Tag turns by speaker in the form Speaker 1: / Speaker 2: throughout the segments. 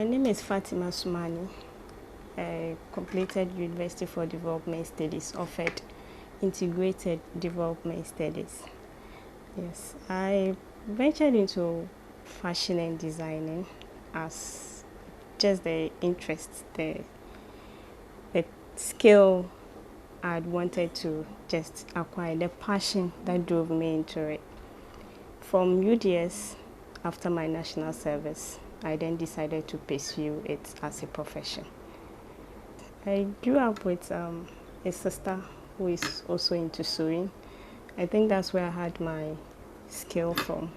Speaker 1: My name is Fatima. I completed University for Development Studies, offered Integrated Development Studies. Yes, I ventured into fashion and designing as just the interest, the skill I'd wanted to just acquire, the passion that drove me into it. From UDS, after my national service, I then decided to pursue it as a profession. I grew up with a sister who is also into sewing. I think that's where I had my skill from.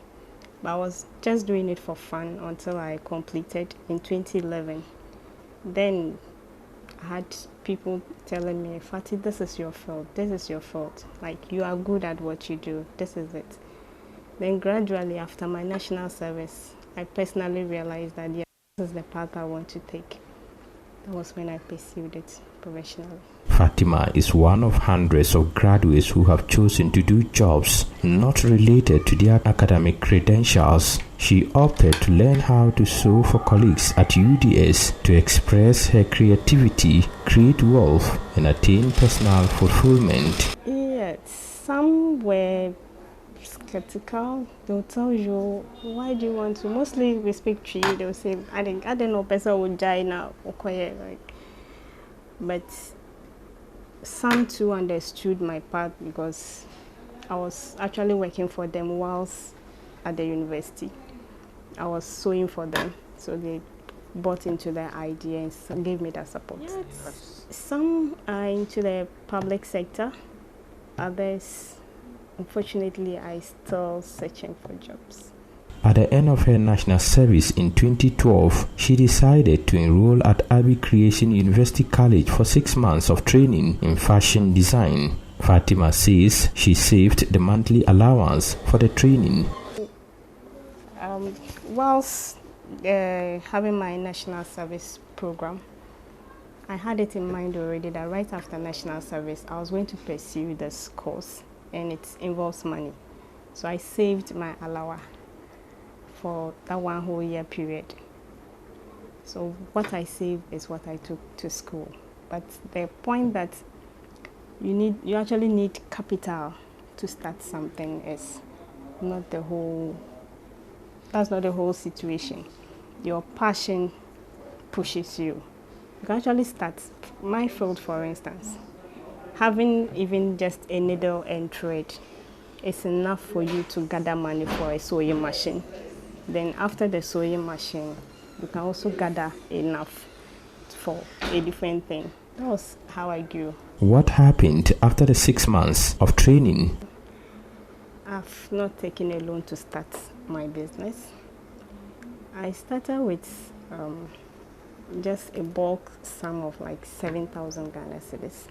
Speaker 1: But I was just doing it for fun until I completed in 2011. Then I had people telling me, Fatty, this is your fault. This is your fault. Like, you are good at what you do. This is it. Then gradually, after my national service, I personally realized that, yeah, this is the path I want to take. That was when I pursued it professionally.
Speaker 2: Fatima is one of hundreds of graduates who have chosen to do jobs not related to their academic credentials. She opted to learn how to sew for colleagues at UDS to express her creativity, create wealth, and attain personal fulfillment.
Speaker 1: Yes, some were skeptical. They'll tell you, why do you want to? Mostly we speak to you, they'll say, I don't know, person would die now. Okay, like, but some too understood my path because I was actually working for them whilst at the university. I was sewing for them, so they bought into the idea and gave me that support. Yes. Some are into the public sector, others, unfortunately, are still searching for jobs.
Speaker 2: At the end of her national service in 2012, she decided to enroll at Abbey Creation University College for 6 months of training in fashion design. Fatima says she saved the monthly allowance for the training.
Speaker 1: Whilst having my national service program, I had it in mind already that right after national service, I was going to pursue this course, and it involves money. So I saved my allowance for that 1 whole year period. So what I saved is what I took to school. But the point that you actually need capital to start something is not the whole, that's not the whole situation. Your passion pushes you. You can actually start. My field, for instance, having even just a needle and thread is enough for you to gather money for a sewing machine. Then after the sewing machine, you can also gather enough for a different thing. That was how I grew.
Speaker 2: What happened after the 6 months of training?
Speaker 1: I've not taken a loan to start my business. I started with just a bulk sum of like 7,000 Ghana cedis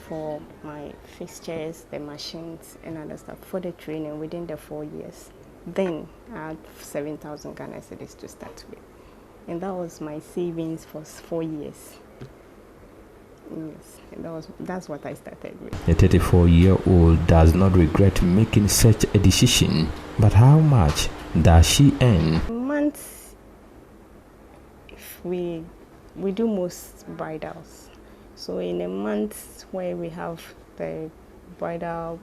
Speaker 1: for my fixtures, the machines, and other stuff for the training within the 4 years. Then I had 7,000 Ghana cedis to start with, and that was my savings for 4 years. Yes, and that's what I started with.
Speaker 2: The 34-year-old does not regret making such a decision, but how much does she earn?
Speaker 1: Months, if we do most bridals. So in a month where we have the bridal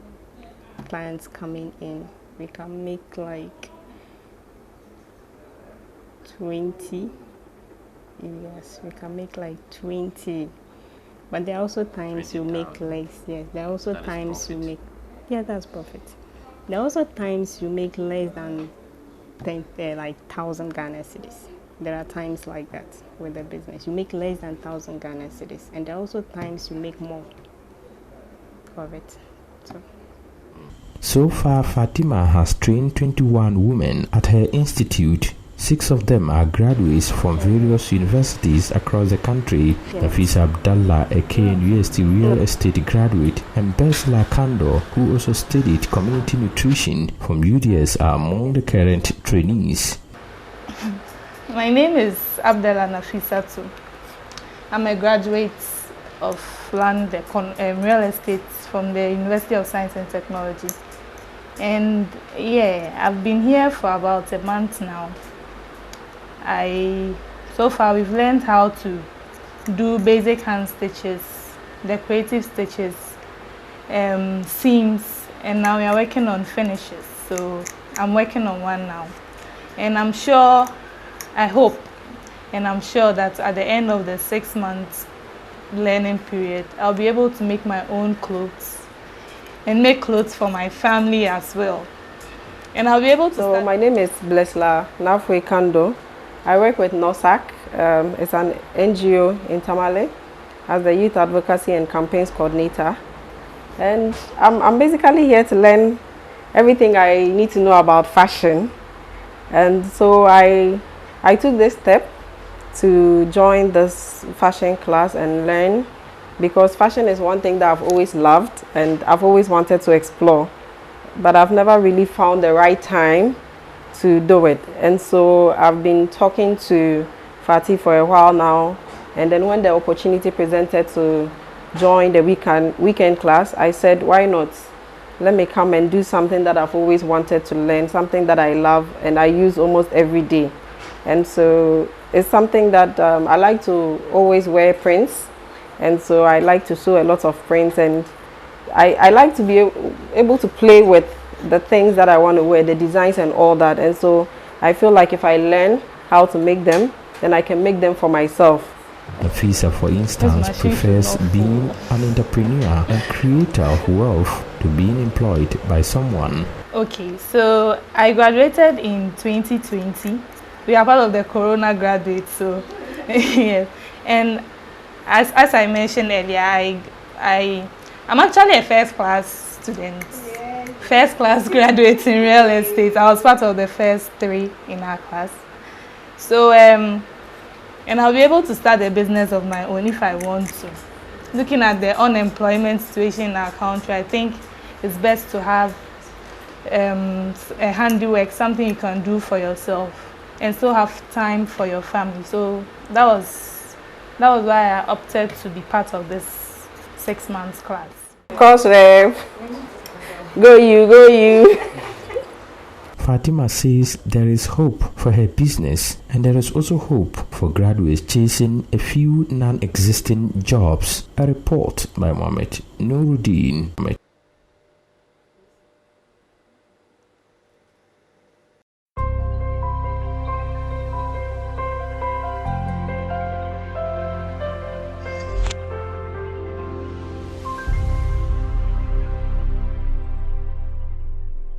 Speaker 1: clients coming in, we can make like 20. Yes, we can make like 20. But there are also times you make less. Yes, there are also times you make. Yeah, that's profit. There are also times you make less than 1,000 Ghana cedis. There are times like that with the business. You make less than 1,000 Ghana cedis, and there are also times you make more of it.
Speaker 2: So far, Fatima has trained 21 women at her institute. 6 of them are graduates from various universities across the country.
Speaker 1: Yes.
Speaker 2: Nafisa Abdallah, a KNUST real estate graduate, and Besla Kando, who also studied community nutrition from UDS, are among the current trainees.
Speaker 3: My name is Abdallah Nafisa too. I'm a graduate of land real estate from the University of Science and Technology. And yeah, I've been here for about a month now. I So far, we've learned how to do basic hand stitches, decorative stitches, seams, and now we are working on finishes. So I'm working on one now. And I'm sure, I hope, and I'm sure that at the end of the 6 months learning period, I'll be able to make my own clothes and make clothes for my family as well. And I'll be able to
Speaker 4: So my name is Blesla Nafwe Kando. I work with NOSAC. It's an NGO in Tamale as the Youth Advocacy and Campaigns Coordinator. And I'm basically here to learn everything I need to know about fashion. And so I took this step to join this fashion class and learn, because fashion is one thing that I've always loved and I've always wanted to explore, but I've never really found the right time to do it. And so I've been talking to Fati for a while now, and then when the opportunity presented to join the weekend class, I said, why not? Let me come and do something that I've always wanted to learn, something that I love and I use almost every day. And so it's something that I like to always wear prints, and so I like to sew a lot of prints, and I like to be able to play with the things that I want to wear, the designs and all that. And so I feel like if I learn how to make them, then I can make them for myself.
Speaker 2: Nafisa, for instance, prefers being an entrepreneur and creator of wealth to being employed by someone.
Speaker 3: Okay, so I graduated in 2020. We are part of the Corona graduates, so yes. And as I mentioned earlier, I'm actually a first class student, first class graduate in real estate. I was part of the first 3 in our class. So and I'll be able to start a business of my own if I want to. Looking at the unemployment situation in our country, I think it's best to have a handiwork, something you can do for yourself, and still have time for your family. So that was why I opted to be part of this 6 months class.
Speaker 4: Of course, Rev. Go you.
Speaker 2: Fatima says there is hope for her business, and there is also hope for graduates chasing a few non-existing jobs. A report by Mohammed Nuruddin.